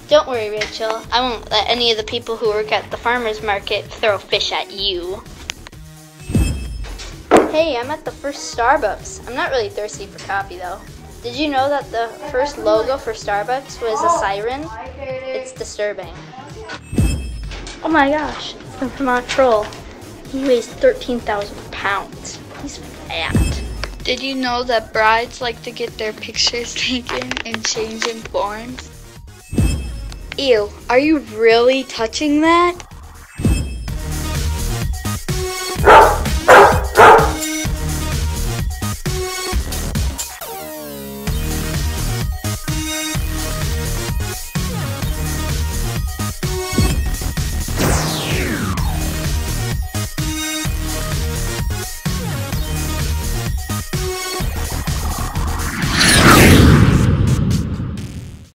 Don't worry, Rachel. I won't let any of the people who work at the farmer's market throw fish at you. Hey, I'm at the first Starbucks. I'm not really thirsty for coffee, though. Did you know that the first logo for Starbucks was a siren? It's disturbing. Oh my gosh, it's the Vermont Troll. He weighs 13,000 pounds. He's fat. Did you know that brides like to get their pictures taken and change in forms? Ew, are you really touching that?